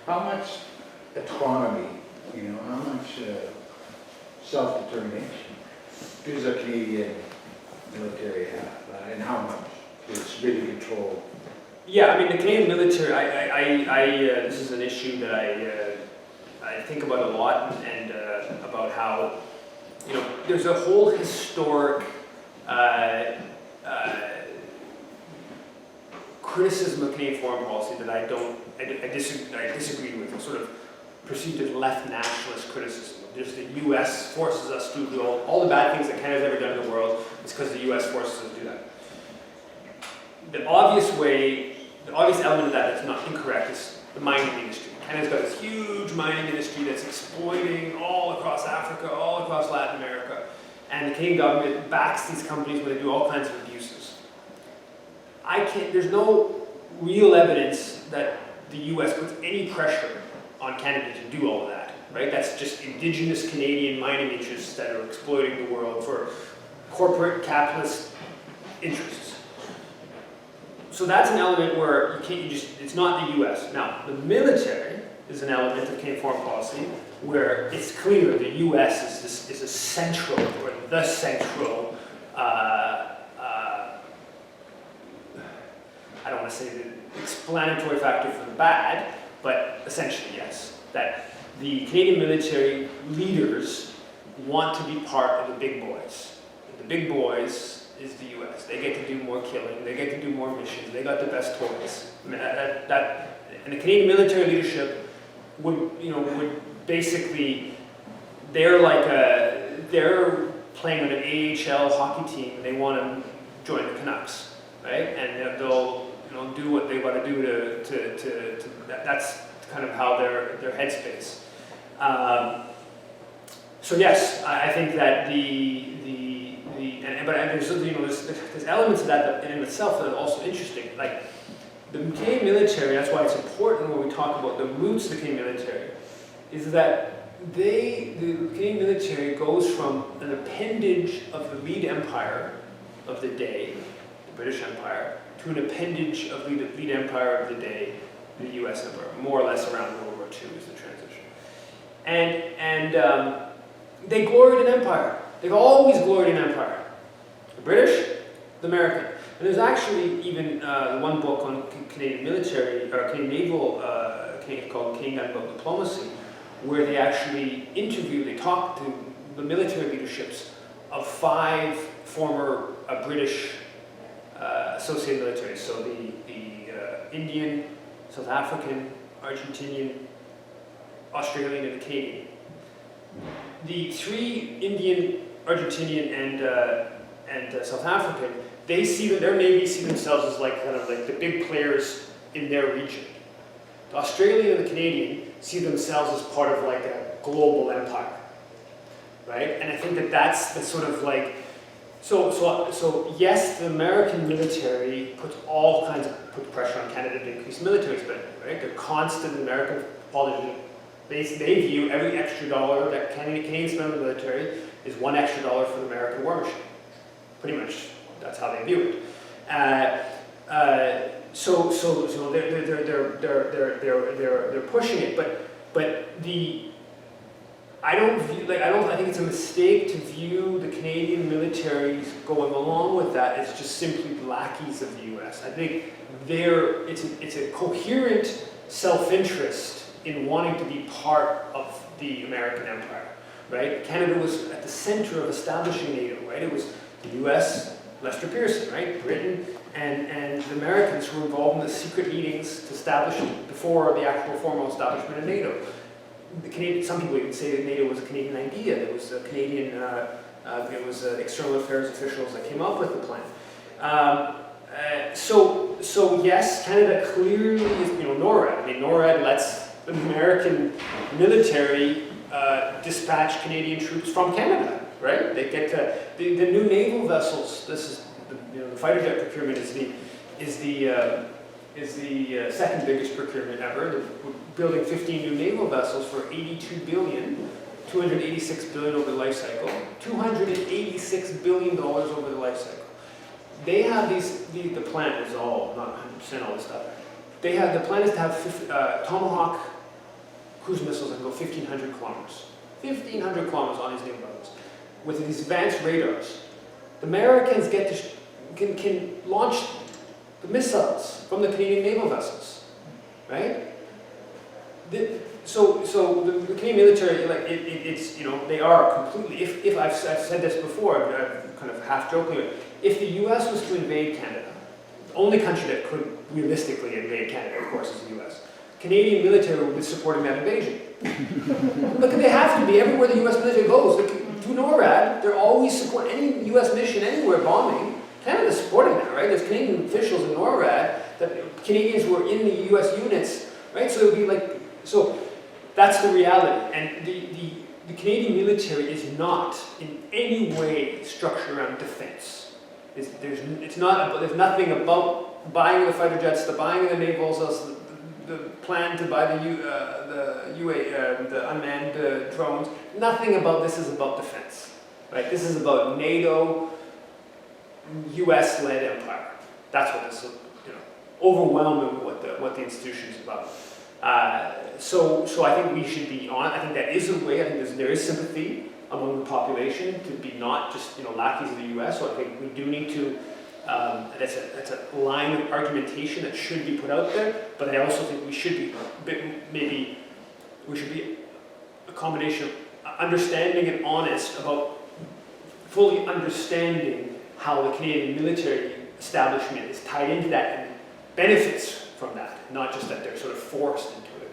How much autonomy, how much self-determination does a Canadian military have, and how much is really controlled? Yeah, I mean, the Canadian military, this is an issue that I think about a lot, and about how, there's a whole historic criticism of Canadian foreign policy that I disagree with. It's sort of perceived as left nationalist criticism. Just the U.S. forces us to do all the bad things that Canada's ever done in the world. It's because the U.S. forces us to do that. The obvious element of that that's not incorrect is the mining industry. Canada's got this huge mining industry that's exploiting all across Africa, all across Latin America. And the Canadian government backs these companies when they do all kinds of abuses. There's no real evidence that the U.S. puts any pressure on Canada to do all of that, right? That's just indigenous Canadian mining interests that are exploiting the world for corporate capitalist interests. So that's an element where it's not the U.S. Now, the military is an element of Canadian foreign policy where it's clear the U.S. is a central, or the central, I don't want to say the explanatory factor for the bad, but essentially yes, that the Canadian military leaders want to be part of the big boys. The big boys is the U.S. They get to do more killing, they get to do more missions, they got the best toys. I mean, and the Canadian military leadership would basically, they're playing on an AHL hockey team and they want to join the Canucks, right? And they'll do what they want to do to that's kind of how their headspace. So yes, I think that there's elements of that in itself that are also interesting. Like the Canadian military, that's why it's important when we talk about the roots of the Canadian military, is that the Canadian military goes from an appendage of the lead empire of the day, the British Empire, to an appendage of the lead empire of the day, the U.S. Empire, more or less around World War II is the transition. And they gloried in empire. They've always gloried in empire. The British, the American. And there's actually even one book on Canadian military, or Canadian naval, called Canadian Naval Diplomacy, where they actually they talk to the military leaderships of 5 former British associated militaries. So the Indian, South African, Argentinian, Australian, and the Canadian. The 3 Indian, Argentinian, and South African, their navies see themselves as kind of like the big players in their region. The Australian and the Canadian see themselves as part of like a global empire, right? And I think that that's the sort of like, so yes, the American military puts pressure on Canada to increase military spending, right? They're constant American politicians. They view every extra dollar that Canadians spend on the military is $1 extra for the American war machine. Pretty much, that's how they view it. So they're pushing it, but I think it's a mistake to view the Canadian militaries going along with that as just simply lackeys of the U.S. I think it's a coherent self-interest in wanting to be part of the American empire, right? Canada was at the center of establishing NATO, right? It was the U.S., Lester Pearson, right? Britain, and the Americans who were involved in the secret meetings to establish it before the actual formal establishment of NATO. Some people even say that NATO was a Canadian idea. It was a Canadian, external affairs officials that came up with the plan. So yes, Canada clearly is, NORAD. I mean, NORAD lets the American military dispatch Canadian troops from Canada, right? They get the new naval vessels. This is the fighter jet procurement is the second biggest procurement ever. We're building 15 new naval vessels for $82 billion, $286 billion over the life cycle, $286 billion over the life cycle. They have the plan is all, not 100% all this stuff. The plan is to have Tomahawk cruise missiles that can go 1,500 kilometers. 1,500 kilometers on these naval battles. With these advanced radars, the Americans can launch the missiles from the Canadian naval vessels, right? So the Canadian military, like it's they are completely. If I've said this before, kind of half jokingly, if the U.S. was to invade Canada, the only country that could realistically invade Canada, of course, is the U.S. Canadian military would be supporting that invasion. Look, they have to be everywhere the U.S. military goes. Look, to NORAD, they're always supporting any U.S. mission anywhere bombing. Canada's supporting that, right? There's Canadian officials in NORAD that Canadians were in the U.S. units, right? So it would be like, so that's the reality. And the Canadian military is not in any way structured around defense. There's nothing about buying the fighter jets, the buying of the naval vessels, the plan to buy the unmanned drones. Nothing about this is about defense, right? This is about NATO, U.S.-led empire. That's what this is, overwhelming what the institution is about. So I think we should be on it. I think that is a way. I think there is sympathy among the population to be not just lackeys of the U.S. So I think we do need to. That's a line of argumentation that should be put out there. But I also think we should be a combination of understanding and honest about fully understanding how the Canadian military establishment is tied into that and benefits from that, not just that they're sort of forced into it.